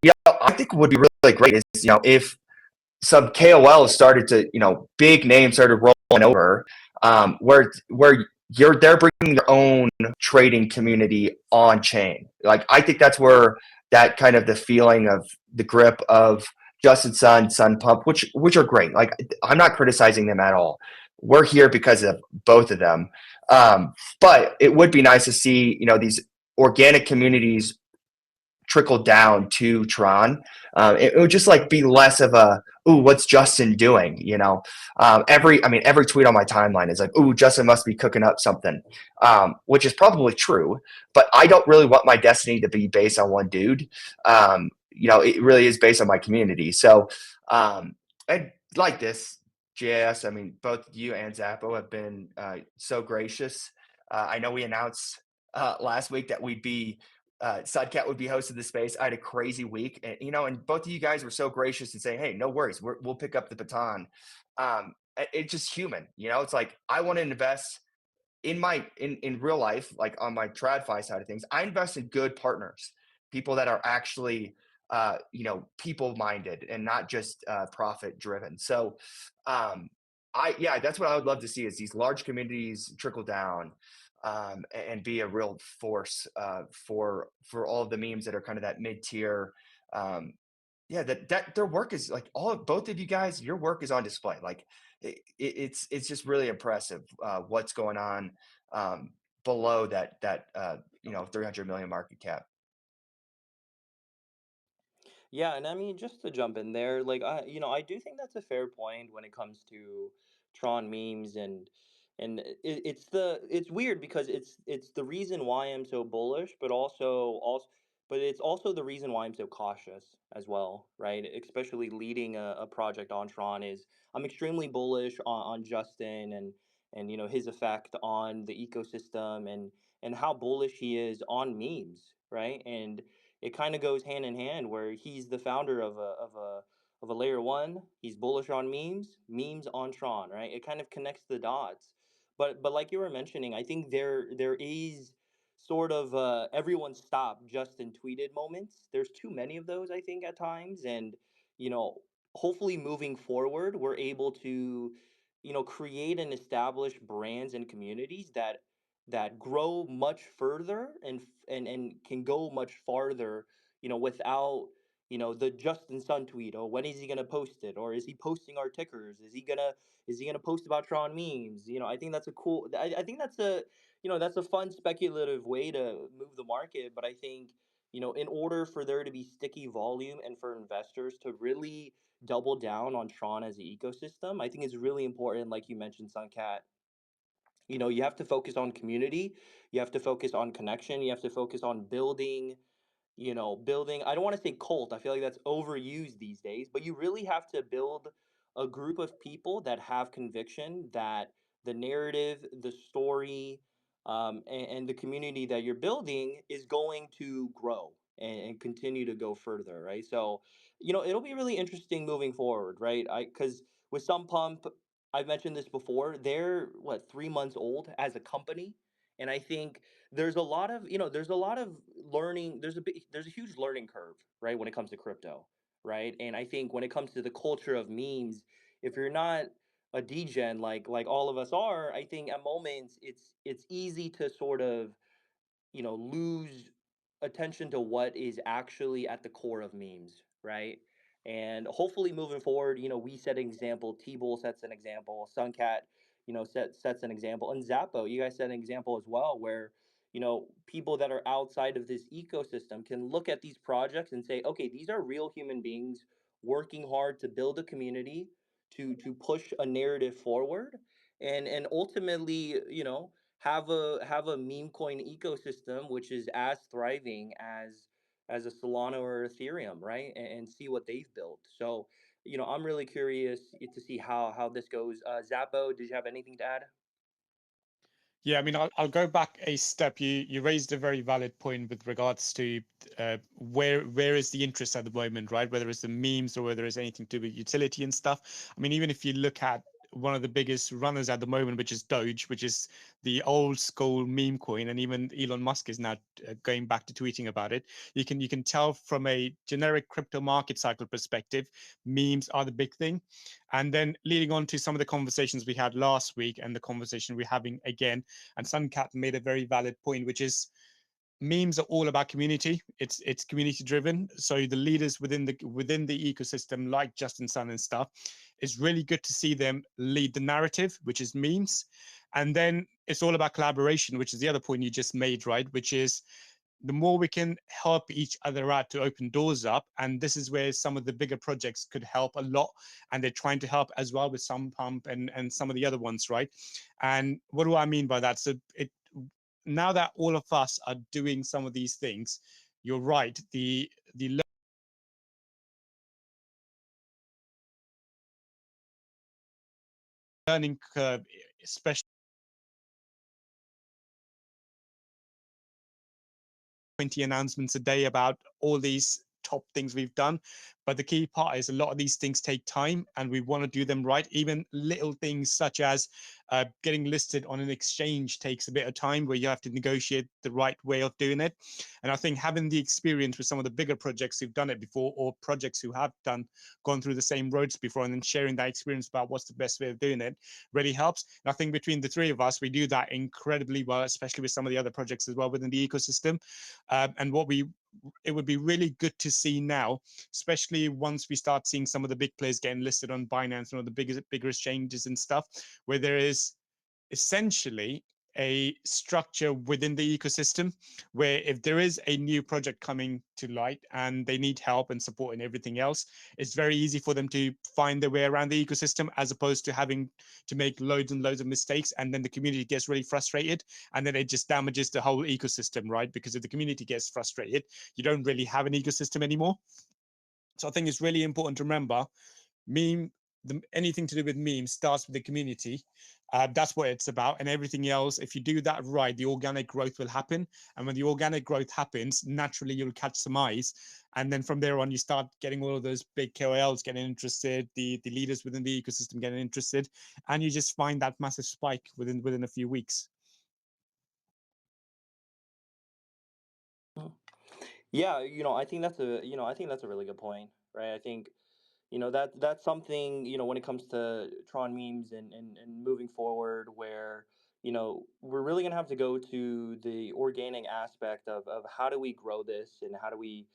Yeah, I think would be really great is, if some KOLs started to, big names started rolling over, where they're bringing their own trading community on chain. Like I think that's where that kind of the feeling of the grip of Justin Sun Pump, which are great. Like I'm not criticizing them at all. We're here because of both of them. But it would be nice to see, these organic communities trickle down to Tron. It would just like be less of a, ooh, what's Justin doing? Every tweet on my timeline is like, ooh, Justin must be cooking up something, which is probably true. But I don't really want my destiny to be based on one dude. It really is based on my community. So, I like this, JS. I mean, both you and Zappo have been so gracious. I know we announced last week that Sudcat would be hosting the space. I had a crazy week, and both of you guys were so gracious and saying, "Hey, no worries, we'll pick up the baton." It's just human, It's like I want to invest in real life, like on my TradFi side of things. I invest in good partners, people that are actually people minded and not just profit driven. So, that's what I would love to see is these large communities trickle down and be a real force for all of the memes that are kind of that mid tier. Um, yeah, that their work is like both of you guys, your work is on display. Like it's just really impressive what's going on below that 300 million market cap. Yeah, and I mean, just to jump in there, like I do think that's a fair point when it comes to Tron memes, and it's weird because it's the reason why I'm so bullish, but it's also the reason why I'm so cautious as well, right? Especially leading a project on Tron is I'm extremely bullish on Justin and his effect on the ecosystem and how bullish he is on memes, right? And it kind of goes hand in hand where he's the founder of a layer one. He's bullish on memes on Tron, right? It kind of connects the dots. But like you were mentioning, I think there is sort of everyone stop Justin tweeted moments. There's too many of those, I think, at times, and you know, hopefully moving forward, we're able to create and establish brands and communities that grow much further and can go much farther, without the Justin Sun tweet, or when is he gonna post it, or is he posting our tickers, is he gonna post about Tron memes. I think that's a cool, I think that's a fun speculative way to move the market, but I think in order for there to be sticky volume and for investors to really double down on Tron as an ecosystem, I think it's really important, like you mentioned, Suncat. You have to focus on community, you have to focus on connection, you have to focus on building, I don't want to say cult, I feel like that's overused these days, but you really have to build a group of people that have conviction that the narrative, the story, and the community that you're building is going to grow and continue to go further, right? So it'll be really interesting moving forward, right? I Because with some pump, I've mentioned this before, they're what, 3 months old as a company, and I think there's a lot of learning, there's a huge learning curve, right, when it comes to crypto, right? And I think when it comes to the culture of memes, if you're not a degen like all of us are, I think at moments it's easy to sort of lose attention to what is actually at the core of memes, right? And hopefully moving forward, we set an example, T-Bull sets an example, Suncat, sets an example, and Zappo, you guys set an example as well, where people that are outside of this ecosystem can look at these projects and say, okay, these are real human beings working hard to build a community, to push a narrative forward, and ultimately, have a meme coin ecosystem which is as thriving as a Solana or Ethereum, right? And see what they've built. So, I'm really curious to see how this goes. Zappo, did you have anything to add? Yeah, I mean, I'll go back a step. You raised a very valid point with regards to where is the interest at the moment, right? Whether it's the memes or whether it's anything to do with utility and stuff. I mean, even if you look at one of the biggest runners at the moment, which is Doge, which is the old school meme coin, and even Elon Musk is now going back to tweeting about it. You can tell from a generic crypto market cycle perspective, memes are the big thing. And then leading on to some of the conversations we had last week and the conversation we're having again, and Suncat made a very valid point, which is memes are all about community. It's community driven. So the leaders within the ecosystem, like Justin Sun and stuff, it's really good to see them lead the narrative, which is memes. And then it's all about collaboration, which is the other point you just made, right? Which is the more we can help each other out to open doors up. And this is where some of the bigger projects could help a lot. And they're trying to help as well with some pump and some of the other ones, right? And what do I mean by that? So it now that all of us are doing some of these things, you're right. The learning curve, especially 20 announcements a day about all these top things we've done. But the key part is a lot of these things take time and we want to do them right. Even little things such as getting listed on an exchange takes a bit of time where you have to negotiate the right way of doing it. And I think having the experience with some of the bigger projects who've done it before, or projects who have gone through the same roads before, and then sharing that experience about what's the best way of doing it really helps. And I think between the three of us, we do that incredibly well, especially with some of the other projects as well within the ecosystem. And it would be really good to see now, especially once we start seeing some of the big players getting listed on Binance and all the bigger exchanges and stuff, where there is essentially a structure within the ecosystem where if there is a new project coming to light and they need help and support and everything else, it's very easy for them to find their way around the ecosystem, as opposed to having to make loads and loads of mistakes, and then the community gets really frustrated, and then it just damages the whole ecosystem, right? Because if the community gets frustrated, you don't really have an ecosystem anymore. So I think it's really important to remember, meme anything to do with memes starts with the community. That's what it's about, and everything else, if you do that right, the organic growth will happen. And when the organic growth happens, naturally you'll catch some eyes, and then from there on you start getting all of those big KOLs getting interested, the leaders within the ecosystem getting interested, and you just find that massive spike within a few weeks. Mhm. Yeah, I think that's a really good point, right? I think that's something, when it comes to Tron memes and moving forward, where we're really gonna have to go to the organic aspect of how do we grow this, and how do we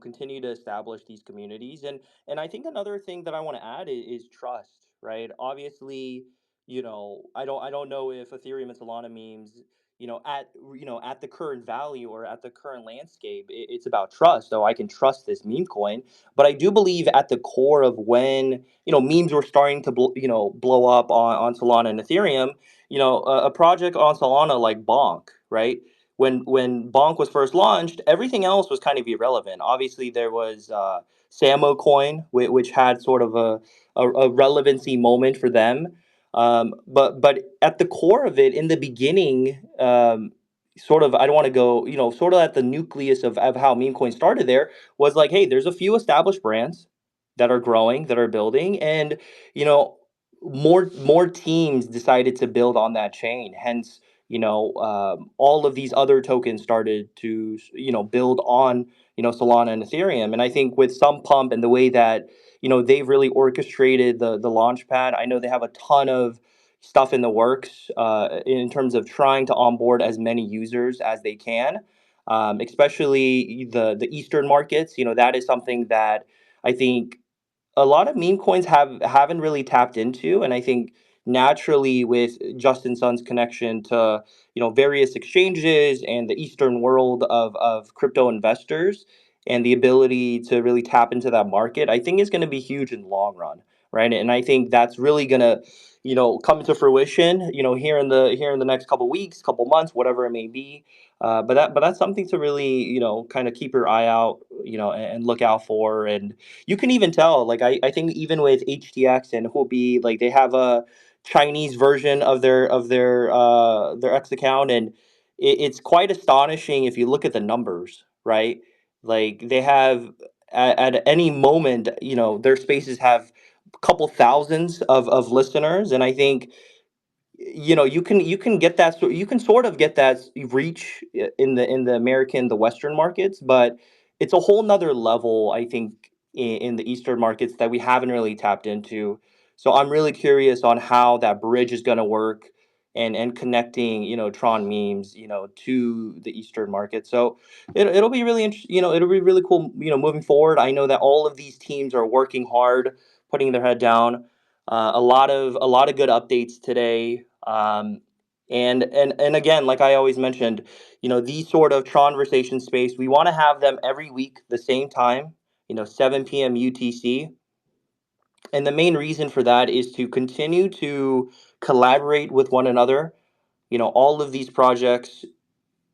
continue to establish these communities. And I think another thing that I want to add is trust, right? Obviously, I don't know if Ethereum and Solana memes, at the current value or at the current landscape, it's about trust. So I can trust this meme coin. But I do believe at the core of when memes were starting to blow up on Solana and Ethereum, a project on Solana like Bonk, right? When Bonk was first launched, everything else was kind of irrelevant. Obviously, there was Samo Coin, which had sort of a relevancy moment for them. But at the core of it, in the beginning, sort of, I don't want to go, sort of at the nucleus of how meme coin started there, was like, hey, there's a few established brands that are growing, that are building, and you know, more teams decided to build on that chain. Hence, all of these other tokens started to build on Solana and Ethereum. And I think with some pump and the way that they've really orchestrated the launch pad. I know they have a ton of stuff in the works in terms of trying to onboard as many users as they can, especially the Eastern markets. That is something that I think a lot of meme coins haven't really tapped into. And I think naturally, with Justin Sun's connection to various exchanges and the Eastern world of crypto investors, and the ability to really tap into that market, I think is going to be huge in the long run, right? And I think that's really going to come to fruition here in the next couple weeks, couple months, whatever it may be. But that's something to really kind of keep your eye out, and look out for. And you can even tell, like, I think even with HTX and Huobi, like, they have a Chinese version of their X account, and it's quite astonishing if you look at the numbers, right? Like, they have, at any moment, their spaces have couple thousands of listeners, and I think you can get that, you can sort of get that reach in the American, the Western markets, but it's a whole nother level, I think, in the Eastern markets that we haven't really tapped into. So I'm really curious on how that bridge is going to work, and connecting Tron memes to the Eastern market. So it'll be really interesting. It'll be really cool. Moving forward, I know that all of these teams are working hard, putting their head down. A lot of good updates today. And again, like I always mentioned, these sort of conversation space, we want to have them every week, the same time, 7 p.m. UTC. And the main reason for that is to continue to collaborate with one another. All of these projects,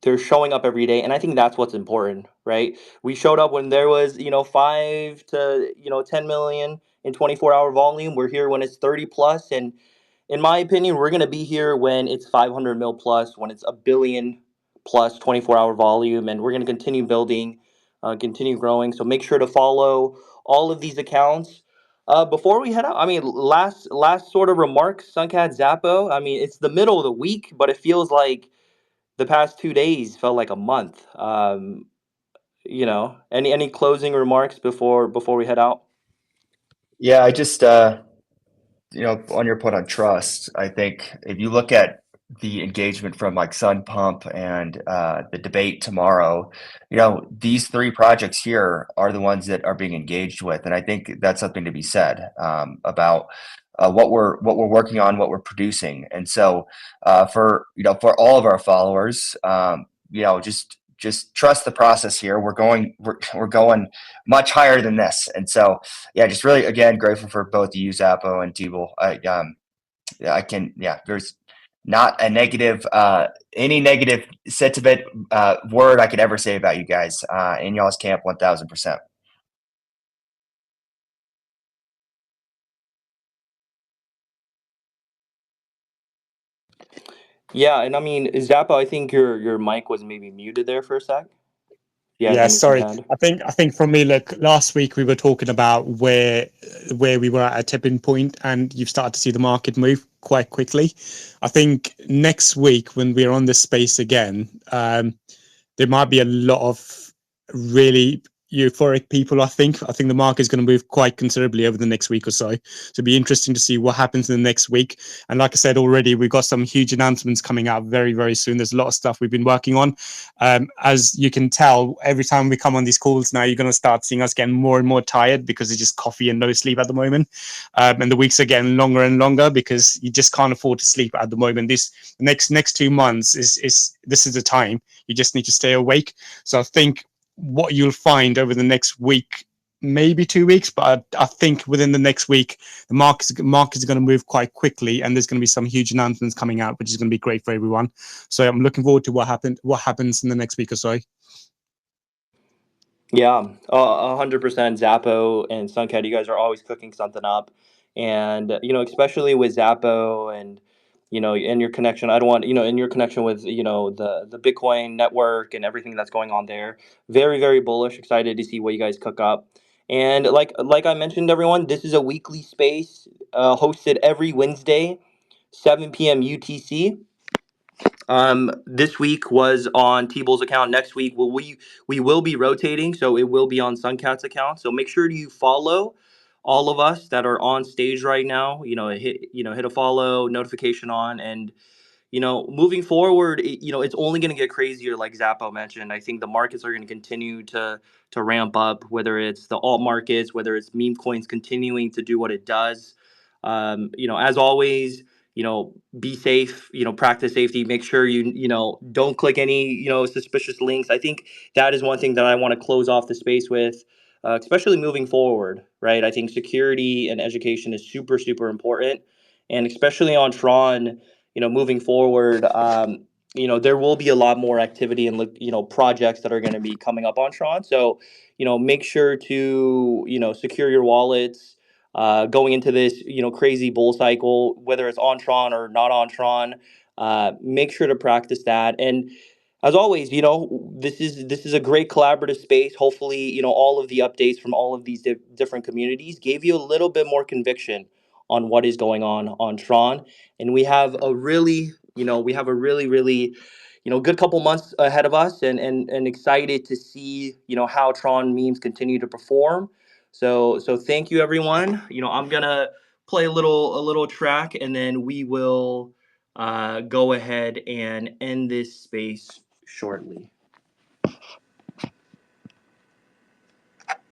they're showing up every day, and I think that's what's important, right? We showed up when there was 5 to 10 million in 24-hour volume. We're here when it's 30 plus, and in my opinion, we're going to be here when it's 500 mil plus, when it's a billion plus 24-hour volume, and we're going to continue building, continue growing. So make sure to follow all of these accounts. Before we head out, I mean, last sort of remarks, Suncat Zappo. I mean, it's the middle of the week, but it feels like the past 2 days felt like a month. Any closing remarks before we head out? Yeah, I just on your point on trust, I think if you look at the engagement from like Sun Pump and the debate tomorrow, these three projects here are the ones that are being engaged with, and I think that's something to be said about what we're working on, what we're producing, and so for all of our followers, just trust the process here. We're going much higher than this, and so yeah, just really again grateful for both you, Zappo and Tibble. There's not a negative, any negative sentiment word I could ever say about you guys in y'all's camp. 1000%. Yeah, and I mean, Zappa, I think your mic was maybe muted there for a sec. If you had Yeah, anything to sorry. add. I think from me, look, last week we were talking about where we were at a tipping point, and you've started to see the market move quite quickly. I think next week when we're on this space again, there might be a lot of really euphoric people. I think the market is going to move quite considerably over the next week or so. So it'll be interesting to see what happens in the next week. And like I said already, we've got some huge announcements coming out very, very soon. There's a lot of stuff we've been working on. As you can tell, every time we come on these calls now, you're going to start seeing us getting more and more tired because it's just coffee and no sleep at the moment. And the weeks are getting longer and longer because you just can't afford to sleep at the moment. This next 2 months is this is the time. You just need to stay awake. So I think what you'll find over the next week, maybe 2 weeks, but I think within the next week, the markets are going to move quite quickly, and there's going to be some huge announcements coming out, which is going to be great for everyone. So I'm looking forward to what happens in the next week or so. Yeah, 100%. Zappo and Suncat, you guys are always cooking something up, and especially with Zappo and and your connection. I don't want in your connection with the Bitcoin network and everything that's going on there. Very very bullish. Excited to see what you guys cook up. And like I mentioned, everyone, this is a weekly space hosted every Wednesday, 7 p.m. UTC. This week was on T-Bull's account. Next week, we will be rotating, so it will be on Suncat's account. So make sure you follow all of us that are on stage right now. Hit a follow, notification on, and moving forward, it's only going to get crazier. Like Zappo mentioned, I think the markets are going to continue to ramp up. Whether it's the alt markets, whether it's meme coins continuing to do what it does. As always, be safe. Practice safety. Make sure don't click any suspicious links. I think that is one thing that I want to close off the space with. Especially moving forward, right? I think security and education is super, super important, and especially on Tron, moving forward, there will be a lot more activity and projects that are going to be coming up on Tron. So, make sure to secure your wallets. Going into this crazy bull cycle, whether it's on Tron or not on Tron, make sure to practice that. And As always, this is a great collaborative space. Hopefully, all of the updates from all of these different communities gave you a little bit more conviction on what is going on Tron, and we have a really good couple months ahead of us, and excited to see how Tron memes continue to perform. So thank you, everyone. I'm gonna play a little track, and then we will go ahead and end this space shortly.